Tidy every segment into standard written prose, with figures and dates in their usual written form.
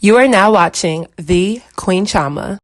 You are now watching The Queen Chioma.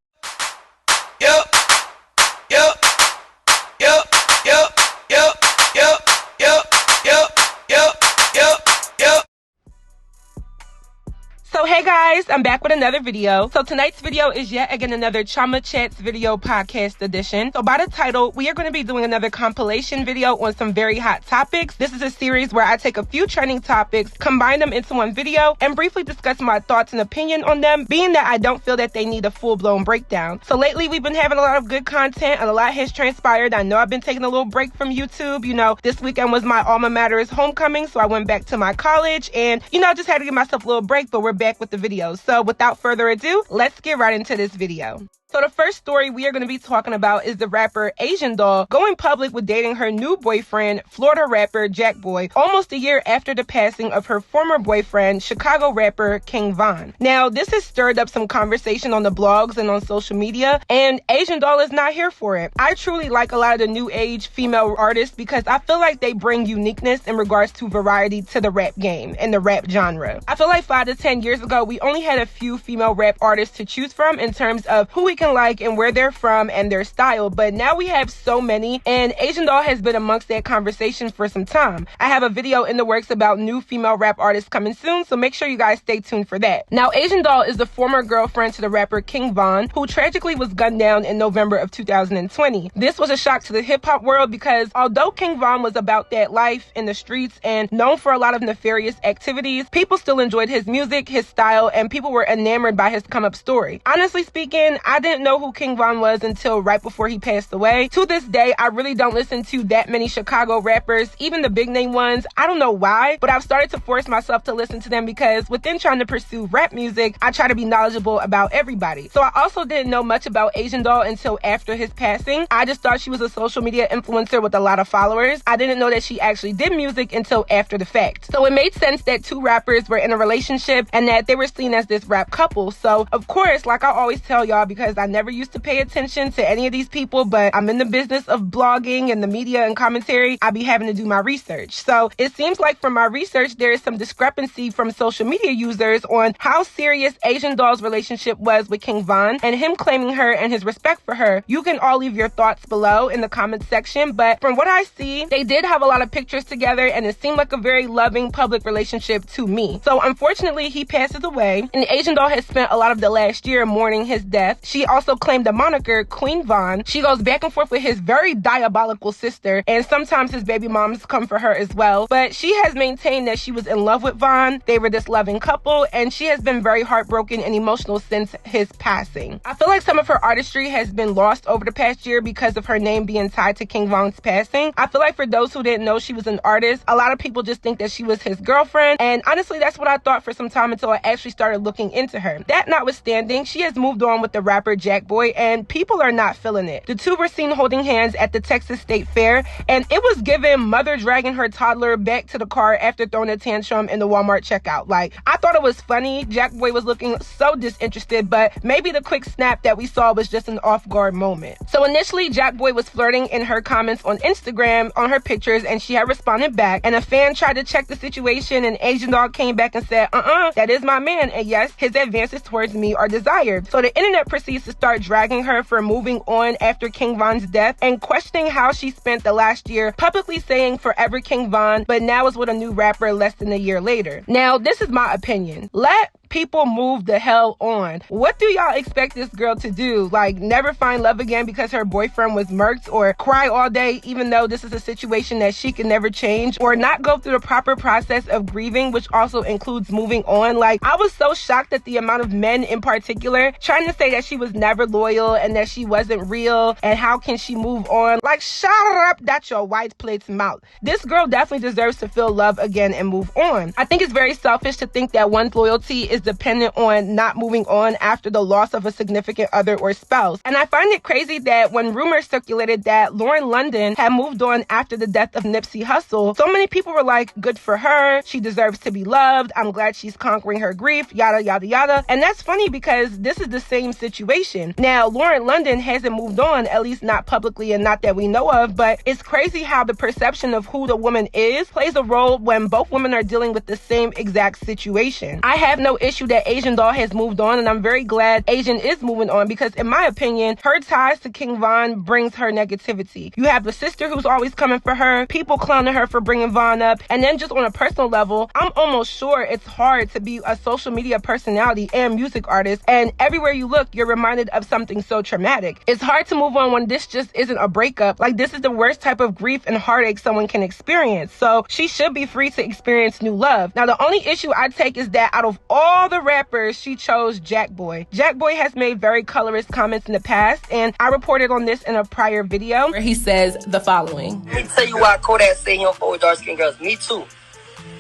So hey guys, I'm back with another video. So tonight's video is yet again another Chioma Chats video podcast edition. So by the title, we are going to be doing another compilation video on some very hot topics. This is a series where I take a few trending topics, combine them into one video, and briefly discuss my thoughts and opinion on them, being that I don't feel that they need a full-blown breakdown. So lately, we've been having a lot of good content and a lot has transpired. I know I've been taking a little break from YouTube. You know, this weekend was my alma mater's homecoming, so I went back to my college and, you know, I just had to give myself a little break, but we're back with the videos. So without further ado, let's get right into this video. So the first story we are going to be talking about is the rapper Asian Doll going public with dating her new boyfriend, Florida rapper Jackboy, almost a year after the passing of her former boyfriend, Chicago rapper King Von. Now, this has stirred up some conversation on the blogs and on social media, and Asian Doll is not here for it. I truly like a lot of the new age female artists because I feel like they bring uniqueness in regards to variety to the rap game and the rap genre. I feel like 5 to 10 years ago, we only had a few female rap artists to choose from in terms of who we can like and where they're from and their style, but now we have so many, and Asian Doll has been amongst that conversation for some time. I have a video in the works about new female rap artists coming soon, so make sure you guys stay tuned for that. Now, Asian Doll is the former girlfriend to the rapper King Von, who tragically was gunned down in November of 2020. This was a shock to the hip-hop world because although King Von was about that life in the streets and known for a lot of nefarious activities, people still enjoyed his music, his style, and people were enamored by his come-up story. Honestly speaking, I didn't know who King Von was until right before he passed away. To this day, I really don't listen to that many Chicago rappers, even the big name ones. I don't know why, but I've started to force myself to listen to them because within trying to pursue rap music, I try to be knowledgeable about everybody. So I also didn't know much about Asian Doll until after his passing. I just thought she was a social media influencer with a lot of followers. I didn't know that she actually did music until after the fact. So it made sense that two rappers were in a relationship and that they were seen as this rap couple. So of course, like I always tell y'all, because I never used to pay attention to any of these people, but I'm in the business of blogging and the media and commentary, I be having to do my research. So it seems like from my research, there is some discrepancy from social media users on how serious Asian Doll's relationship was with King Von and him claiming her and his respect for her. You can all leave your thoughts below in the comments section, but from what I see, they did have a lot of pictures together and it seemed like a very loving public relationship to me. So unfortunately, he passes away and Asian Doll has spent a lot of the last year mourning his death. She also claimed the moniker Queen Von. She goes back and forth with his very diabolical sister, and sometimes his baby moms come for her as well. But she has maintained that she was in love with Von. They were this loving couple, and she has been very heartbroken and emotional since his passing. I feel like some of her artistry has been lost over the past year because of her name being tied to King Von's passing. I feel like for those who didn't know she was an artist, a lot of people just think that she was his girlfriend, and honestly, that's what I thought for some time until I actually started looking into her. That notwithstanding, she has moved on with the rapper Jackboy, and people are not feeling it. The two were seen holding hands at the Texas State Fair, and it was given mother dragging her toddler back to the car after throwing a tantrum in the Walmart checkout. Like, I thought it was funny. Jackboy was looking so disinterested, but maybe the quick snap that we saw was just an off-guard moment. So initially, Jackboy was flirting in her comments on Instagram on her pictures, and she had responded back, and a fan tried to check the situation, and Asian Doll came back and said, that is my man, and yes, his advances towards me are desired. So the internet proceeds to start dragging her for moving on after King Von's death and questioning how she spent the last year, publicly saying forever King Von, but now is with a new rapper less than a year later. Now, this is my opinion. Let people move the hell on. What do y'all expect this girl to do? Like, never find love again because her boyfriend was murked, or cry all day even though this is a situation that she can never change, or not go through the proper process of grieving, which also includes moving on? Like, I was so shocked at the amount of men in particular trying to say that she was never loyal and that she wasn't real and how can she move on. Like, shut up, that's your white plate's mouth. This girl definitely deserves to feel love again and move on. I think it's very selfish to think that one's loyalty is dependent on not moving on after the loss of a significant other or spouse. And I find it crazy that when rumors circulated that Lauren London had moved on after the death of Nipsey Hussle, so many people were like, good for her, she deserves to be loved, I'm glad she's conquering her grief, yada yada yada. And that's funny because this is the same situation. Now, Lauren London hasn't moved on, at least not publicly and not that we know of, but it's crazy how the perception of who the woman is plays a role when both women are dealing with the same exact situation. I have no issue that Asian Doll has moved on, and I'm very glad Asian is moving on because, in my opinion, her ties to King Von brings her negativity. You have the sister who's always coming for her, people clowning her for bringing Von up, and then just on a personal level, I'm almost sure it's hard to be a social media personality and music artist, and everywhere you look, you're reminded of something so traumatic. It's hard to move on when this just isn't a breakup. Like, this is the worst type of grief and heartache someone can experience, so she should be free to experience new love. Now, the only issue I take is that out of all the rappers, she chose Jackboy. Jackboy has made very colorist comments in the past, and I reported on this in a prior video Where he says the following. Let me tell you why Kodak say he don't fuck with dark skinned girls. Me too.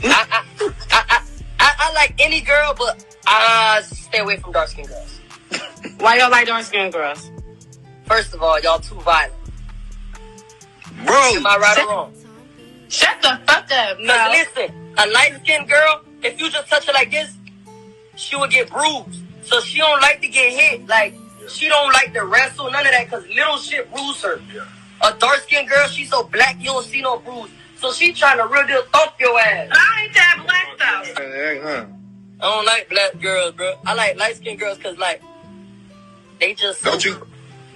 I like any girl, but I stay away from dark skinned girls. Why y'all like dark skinned girls? First of all, y'all too violent. Bro, am I right or wrong? Shut the fuck up. Now listen, a light skinned girl, if you just touch her like this, she will get bruised. So she don't like to get hit. Like, she don't like to wrestle, none of that, because little shit bruise her. A dark skinned girl, she so black you don't see no bruise. So she trying to real deal thump your ass. I ain't that black though. I don't like black girls, bro. I like light skinned girls because, like, they just so,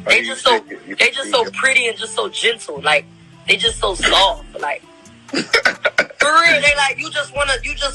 they just so pretty and just so gentle. Like, they just so soft. Like, for real, they like you just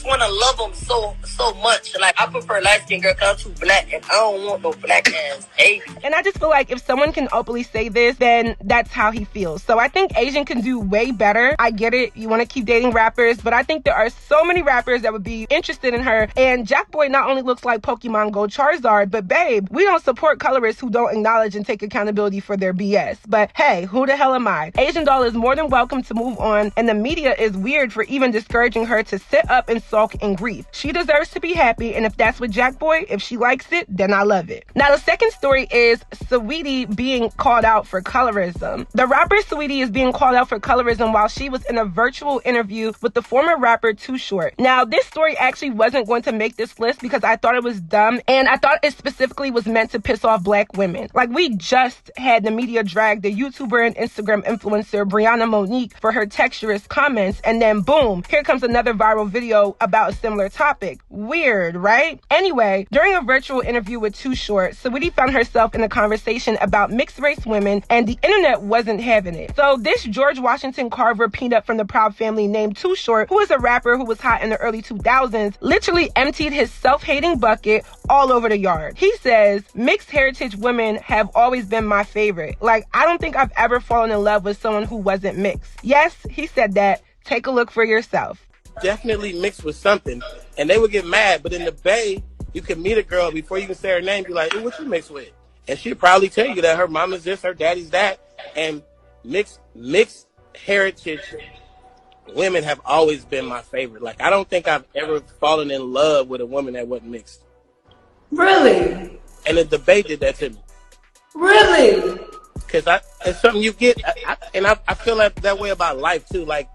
wanna love them so much. Like, I prefer light skinned girl because I'm too black and I don't want no black ass baby. And I just feel like if someone can openly say this, then that's how he feels. So I think Asian can do way better. I get it. You want to keep dating rappers, but I think there are so many rappers that would be interested in her. And Jackboy not only looks like Pokemon Go Charizard, but babe, we don't support colorists who don't acknowledge and take accountability for their BS. But hey, who the hell am I? Asian Doll is more than welcome to move on, and the media is weird for even discouraging her to sit up and sulk in grief. She deserves to be happy, and if that's what Jackboy, if she likes it, then I love it. Now, the second story is Saweetie being called out for colorism. The rapper Saweetie is being called out for colorism while she was in a virtual interview with the former rapper Too Short. Now, this story actually wasn't going to make this list because I thought it was dumb, and I thought it specifically was meant to piss off black women. Like, we just had the media drag the YouTuber and Instagram influencer Brianna Monique for her texturous comments, and then boom, here comes another viral video about a similar topic. Weird, right? Anyway, during a virtual interview with Too Short, Saweetie found herself in a conversation about mixed race women, and the internet wasn't having it. So this George Washington Carver peanut from the Proud Family named Too Short, who is a rapper who was hot in the early 2000s, literally emptied his self-hating bucket all over the yard. He says, mixed heritage women have always been my favorite. Like, I don't think I've ever fallen in love with someone who wasn't mixed. Yes, he said that. Take a look for yourself. Definitely mixed with something, and they would get mad. But in the Bay, you can meet a girl before you can say her name, be like, "Hey, what you mixed with?" And she'd probably tell you that her mama's this, her daddy's that. And mixed heritage women have always been my favorite. Like, I don't think I've ever fallen in love with a woman that wasn't mixed. Really? And the debate did that to me. Really? Because it's something you get, I feel like that way about life too. Like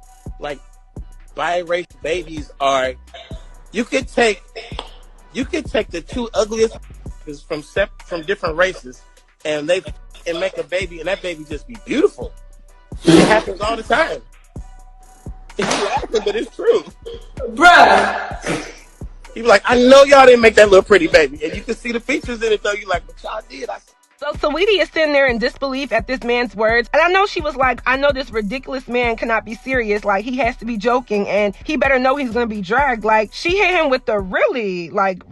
biracial babies are, you could take the two ugliest from different races and make a baby, and that baby just be beautiful. It happens all the time. It's laughing, but it's true. Bruh. He be like, I know y'all didn't make that little pretty baby. And you can see the features in it though. You like, but y'all did. So Saweetie is sitting there in disbelief at this man's words. And I know she was like, I know this ridiculous man cannot be serious. Like, he has to be joking and he better know he's going to be dragged. Like, she hit him with the really, like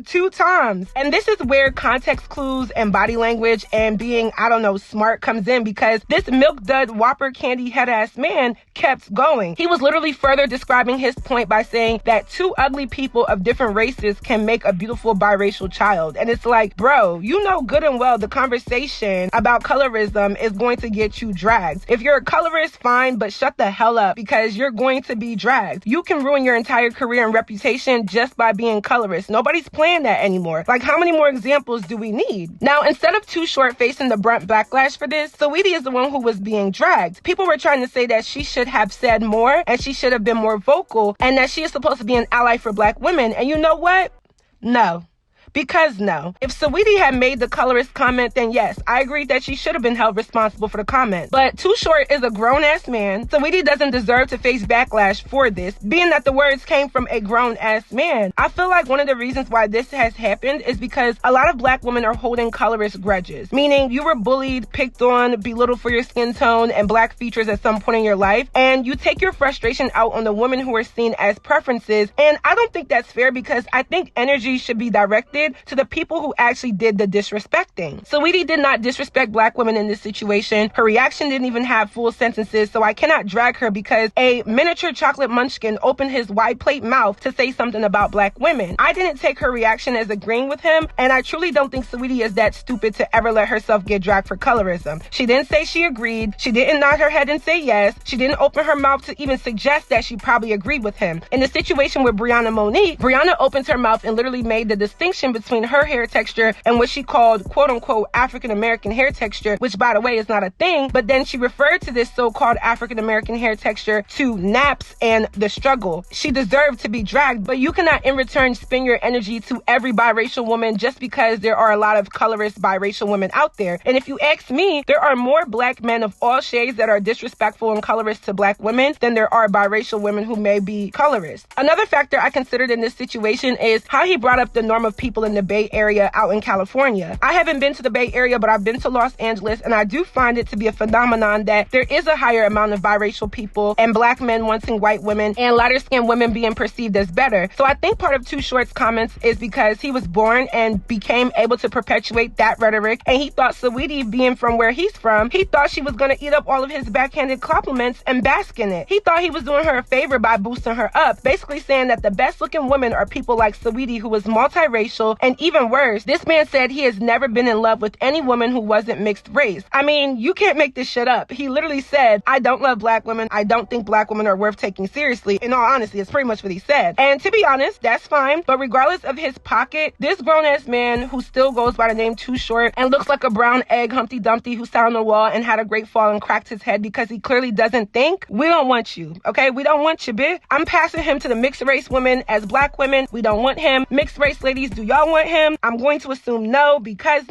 2 times. And this is where context clues and body language and being, I don't know, smart comes in, because this milk dud whopper candy head ass man kept going. He was literally further describing his point by saying that two ugly people of different races can make a beautiful biracial child. And it's like, bro, you know good and well the conversation about colorism is going to get you dragged. If you're a colorist, fine, but shut the hell up, because you're going to be dragged. You can ruin your entire career and reputation just by being colorist. Nobody's playing that anymore. Like, how many more examples do we need? Now, instead of Too Short facing the brunt backlash for this, Saweetie is the one who was being dragged. People were trying to say that she should have said more and she should have been more vocal and that she is supposed to be an ally for black women. And you know what? No. Because no. If Saweetie had made the colorist comment, then yes, I agree that she should have been held responsible for the comment. But Too Short is a grown-ass man. Saweetie doesn't deserve to face backlash for this, being that the words came from a grown-ass man. I feel like one of the reasons why this has happened is because a lot of black women are holding colorist grudges, meaning you were bullied, picked on, belittled for your skin tone and black features at some point in your life, and you take your frustration out on the women who are seen as preferences. And I don't think that's fair, because I think energy should be directed to the people who actually did the disrespecting. Saweetie did not disrespect black women in this situation. Her reaction didn't even have full sentences, so I cannot drag her because a miniature chocolate munchkin opened his wide plate mouth to say something about black women. I didn't take her reaction as agreeing with him, and I truly don't think Saweetie is that stupid to ever let herself get dragged for colorism. She didn't say she agreed. She didn't nod her head and say yes. She didn't open her mouth to even suggest that she probably agreed with him. In the situation with Brianna Monique, Brianna opened her mouth and literally made the distinction between her hair texture and what she called quote-unquote African-American hair texture, which by the way is not a thing, but then she referred to this so-called African-American hair texture to naps and the struggle. She deserved to be dragged, but you cannot in return spend your energy to every biracial woman just because there are a lot of colorist biracial women out there. And if you ask me, there are more black men of all shades that are disrespectful and colorist to black women than there are biracial women who may be colorist. Another factor I considered in this situation is how he brought up the norm of people in the Bay Area out in California. I haven't been to the Bay Area, but I've been to Los Angeles, and I do find it to be a phenomenon that there is a higher amount of biracial people and black men wanting white women and lighter-skinned women being perceived as better. So I think part of Too Short's comments is because he was born and became able to perpetuate that rhetoric, and he thought Saweetie, being from where he's from, he thought she was going to eat up all of his backhanded compliments and bask in it. He thought he was doing her a favor by boosting her up, basically saying that the best looking women are people like Saweetie, who was multiracial, and even worse, this man said he has never been in love with any woman who wasn't mixed race. I mean, you can't make this shit up. He literally said, I don't love black women. I don't think black women are worth taking seriously. In all honesty, it's pretty much what he said. And to be honest, that's fine. But regardless of his pocket, this grown-ass man who still goes by the name Too Short and looks like a brown egg Humpty Dumpty who sat on the wall and had a great fall and cracked his head because he clearly doesn't think, we don't want you, okay? We don't want you, bitch. I'm passing him to the mixed race women as black women. We don't want him. Mixed race ladies, do y'all want him? I'm going to assume no, because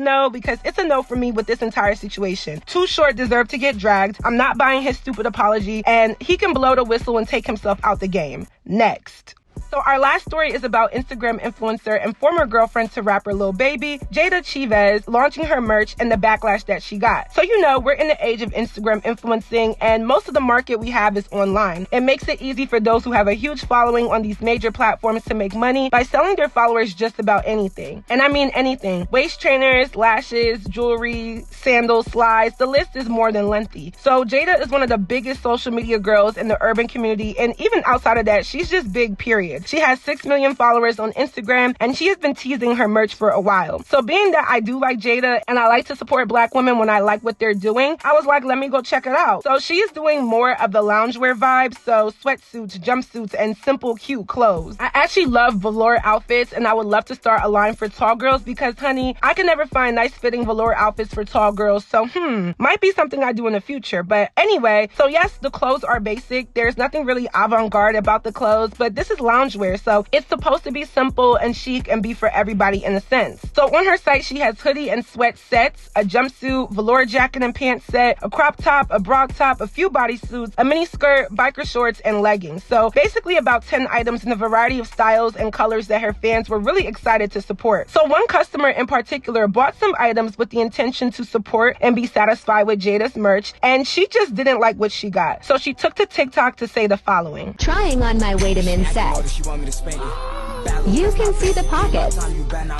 it's a no for me with this entire situation. Too Short deserved to get dragged. I'm not buying his stupid apology, and he can blow the whistle and take himself out the game. Next. So our last story is about Instagram influencer and former girlfriend to rapper Lil Baby, Jayda Chivez, launching her merch and the backlash that she got. So you know, we're in the age of Instagram influencing, and most of the market we have is online. It makes it easy for those who have a huge following on these major platforms to make money by selling their followers just about anything. And I mean anything. Waist trainers, lashes, jewelry, sandals, slides, the list is more than lengthy. So Jayda is one of the biggest social media girls in the urban community, and even outside of that, she's just big, period. She has 6 million followers on Instagram, and she has been teasing her merch for a while. So being that I do like Jayda and I like to support black women when I like what they're doing, I was like, let me go check it out. So she is doing more of the loungewear vibe, so sweatsuits, jumpsuits, and simple, cute clothes. I actually love velour outfits, and I would love to start a line for tall girls because, honey, I can never find nice fitting velour outfits for tall girls, so might be something I do in the future. But anyway, so yes, the clothes are basic. There's nothing really avant-garde about the clothes, but this is loungewear, so it's supposed to be simple and chic and be for everybody in a sense. So on her site, she has hoodie and sweat sets, a jumpsuit, velour jacket and pants set, a crop top, a bra top, a few bodysuits, a mini skirt, biker shorts, and leggings. So basically about 10 items in a variety of styles and colors that her fans were really excited to support. So one customer in particular bought some items with the intention to support and be satisfied with Jayda's merch, and she just didn't like what she got. So she took to TikTok to say the following. Trying on my Waydamin set. You can see the pockets,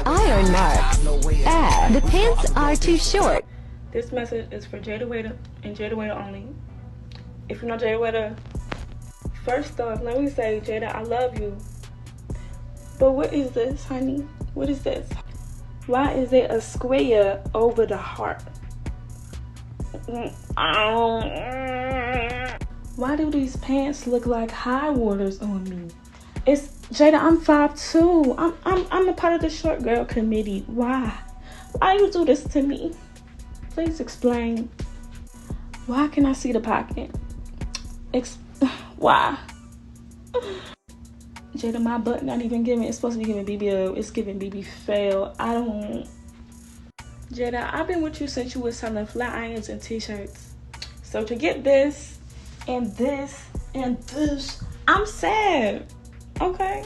iron marks, the pants are too short. This message is for Jayda Wayda and Jayda Wayda only. If you know Jayda Wayda, first off, let me say, Jayda, I love you. But what is this, honey? What is this? Why is there a square over the heart? Why do these pants look like high waters on me? It's Jayda, I'm 5'2". I'm a part of the short girl committee. Why you do this to me? Please explain. Why can I see the pocket? Why? Jayda, my butt not even giving. It's supposed to be giving BBL. It's giving BB fail. I don't. Jayda, I've been with you since you was selling flat irons and t-shirts. So to get this and this and this, I'm sad. Okay.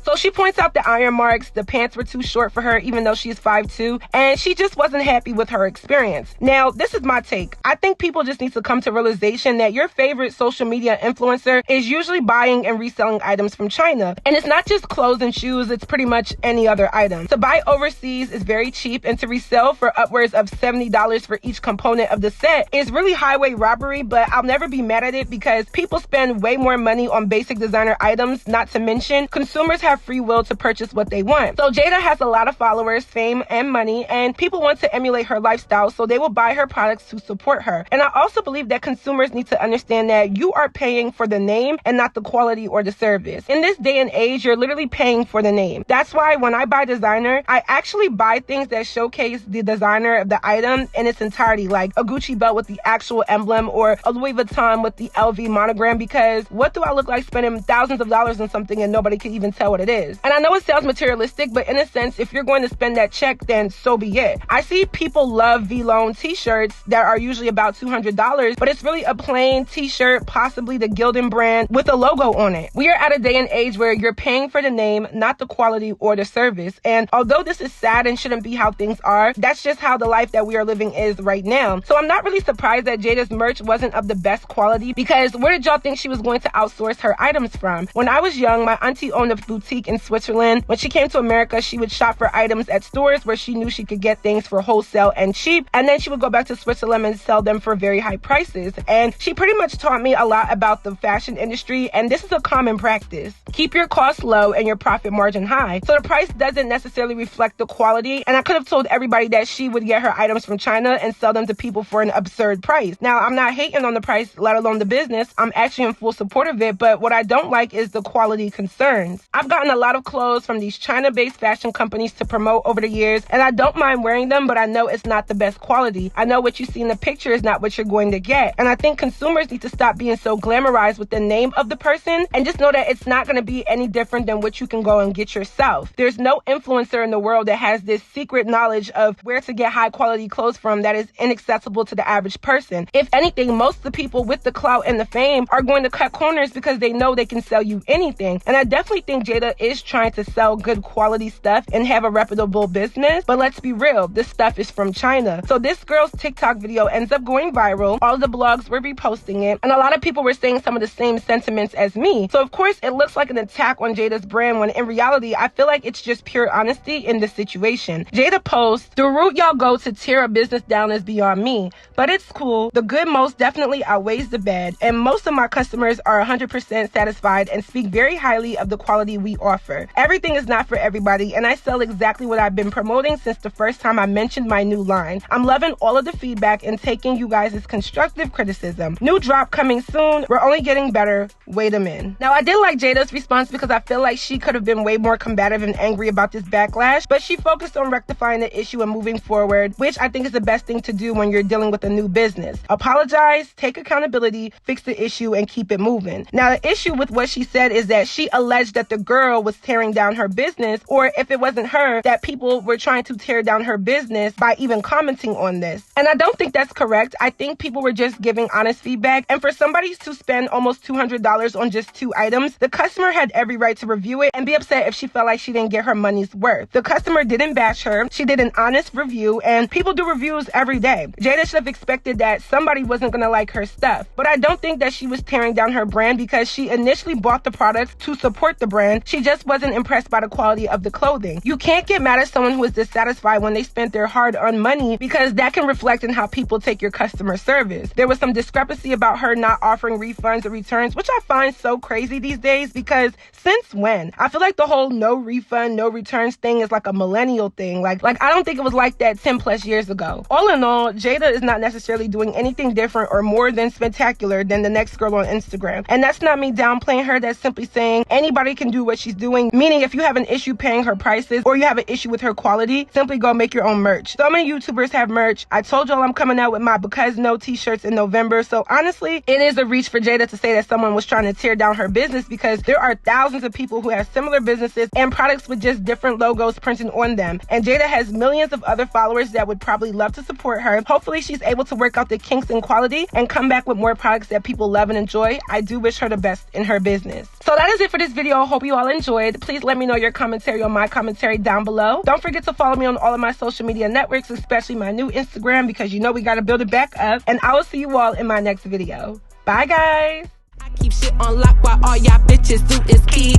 So she points out the iron marks, the pants were too short for her even though she's 5'2", and she just wasn't happy with her experience. Now, this is my take. I think people just need to come to realization that your favorite social media influencer is usually buying and reselling items from China. And it's not just clothes and shoes, it's pretty much any other item. To buy overseas is very cheap, and to resell for upwards of $70 for each component of the set is really highway robbery, but I'll never be mad at it because people spend way more money on basic designer items, not to mention consumers have free will to purchase what they want. So Jayda has a lot of followers, fame, and money, and people want to emulate her lifestyle, so they will buy her products to support her. And I also believe that consumers need to understand that you are paying for the name and not the quality or the service. In this day and age, you're literally paying for the name. That's why when I buy designer, I actually buy things that showcase the designer of the item in its entirety, like a Gucci belt with the actual emblem or a Louis Vuitton with the LV monogram, because what do I look like spending thousands of dollars on something and nobody can even tell what it is? And I know it sounds materialistic, but in a sense, if you're going to spend that check, then so be it. I see people love V-Lone t-shirts that are usually about $200, but it's really a plain t-shirt, possibly the Gildan brand, with a logo on it. We are at a day and age where you're paying for the name, not the quality or the service. And although this is sad and shouldn't be how things are, that's just how the life that we are living is right now. So I'm not really surprised that Jayda's merch wasn't of the best quality, because where did y'all think she was going to outsource her items from? When I was young, my auntie owned a boutique in Switzerland. When she came to America, she would shop for items at stores where she knew she could get things for wholesale and cheap, and then she would go back to Switzerland and sell them for very high prices. And she pretty much taught me a lot about the fashion industry, and this is a common practice. Keep your costs low and your profit margin high. So the price doesn't necessarily reflect the quality, and I could have told everybody that she would get her items from China and sell them to people for an absurd price. Now, I'm not hating on the price, let alone the business. I'm actually in full support of it, but what I don't like is the quality concerns. I've gotten a lot of clothes from these China-based fashion companies to promote over the years, and I don't mind wearing them, but I know it's not the best quality. I know what you see in the picture is not what you're going to get, and I think consumers need to stop being so glamorized with the name of the person and just know that it's not going to be any different than what you can go and get yourself. There's no influencer in the world that has this secret knowledge of where to get high quality clothes from that is inaccessible to the average person. If anything, most of the people with the clout and the fame are going to cut corners because they know they can sell you anything. And I definitely think Jayda is trying to sell good quality stuff and have a reputable business, but let's be real, this stuff is from China. So this girl's TikTok video ends up going viral. All of the blogs were reposting it, and a lot of people were saying some of the same sentiments as me. So of course it looks like an attack on Jayda's brand, when in reality I feel like it's just pure honesty in this situation. Jayda posts, "The route y'all go to tear a business down is beyond me, but it's cool. The good most definitely outweighs the bad, and most of my customers are 100% satisfied and speak very highly of the quality we offer. Everything is not for everybody, and I sell exactly what I've been promoting since the first time I mentioned my new line. I'm loving all of the feedback and taking you guys' constructive criticism. New drop coming soon. We're only getting better. Waydamin." Now, I did like Jayda's response because I feel like she could have been way more combative and angry about this backlash, but she focused on rectifying the issue and moving forward, which I think is the best thing to do when you're dealing with a new business. Apologize, take accountability, fix the issue, and keep it moving. Now, the issue with what she said is that she alleged that the girl was tearing down her business, or if it wasn't her, that people were trying to tear down her business by even commenting on this. And I don't think that's correct. I think people were just giving honest feedback, and for somebody to spend almost $200 on just 2 items, the customer had every right to review it and be upset if she felt like she didn't get her money's worth. The customer didn't bash her. She did an honest review, and people do reviews every day. Jayda should have expected that somebody wasn't gonna like her stuff. But I don't think that she was tearing down her brand, because she initially bought the products to support the brand. She just wasn't impressed by the quality of the clothing. You can't get mad at someone who is dissatisfied when they spent their hard-earned money, because that can reflect in how people take your customer service. There was some discrepancy about her not offering refunds or returns, which I find so crazy these days, because since when? I feel like the whole no refund, no returns thing is like a millennial thing. Like I don't think it was like that 10 plus years ago. All in all, Jayda is not necessarily doing anything different or more than spectacular than the next girl on Instagram. And that's not me downplaying her. That's simply saying anybody can do what what she's doing. Meaning if you have an issue paying her prices or you have an issue with her quality, simply go make your own merch. So many YouTubers have merch. I told y'all I'm coming out with my Because No t-shirts in November. So honestly, it is a reach for Jayda to say that someone was trying to tear down her business, because there are thousands of people who have similar businesses and products with just different logos printed on them. And Jayda has millions of other followers that would probably love to support her. Hopefully she's able to work out the kinks in quality and come back with more products that people love and enjoy. I do wish her the best in her business. So that is it for this video. Hope you all enjoyed. Please let me know your commentary on my commentary down below. Don't forget to follow me on all of my social media networks, especially my new Instagram, because you know we gotta build it back up. And I will see you all in my next video. Bye guys. I keep shit on lock while all y'all bitches do is key.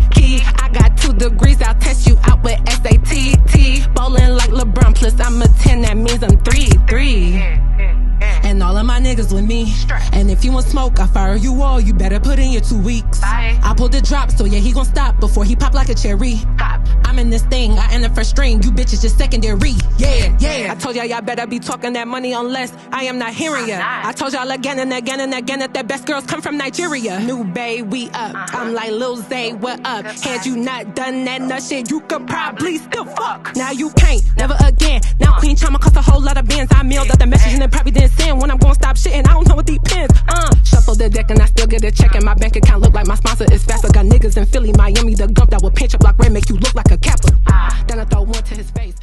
I got 2 degrees, I'll test you out with SAT. Bowling like LeBron, plus I'm a 10, that means I'm 3. And all of my niggas with me. And if you want smoke, I fire you all. You better put in your 2 weeks. I pulled the drop, so yeah, he gon' stop before he pop like a cherry. I'm in this thing, I in the first string. You bitches just secondary. Yeah. I told y'all better be talking that money unless I am not hearing ya. I told y'all again and again and again that the best girls come from Nigeria. New bae, we up. I'm like Lil Zay, what up? Had you not done that nut shit, you could probably still fuck. Now you can't, never again. Now Queen Chioma cost a whole lot of bands. I mailed out the message and it probably didn't send. When I'm gonna stop shitting, I don't know what these pins. Shuffle the deck and I still get a check, and my bank account look like my sponsor is faster. Got niggas in Philly, Miami, the gump that will pinch up like red, make you look like a capper. Then I throw one to his face.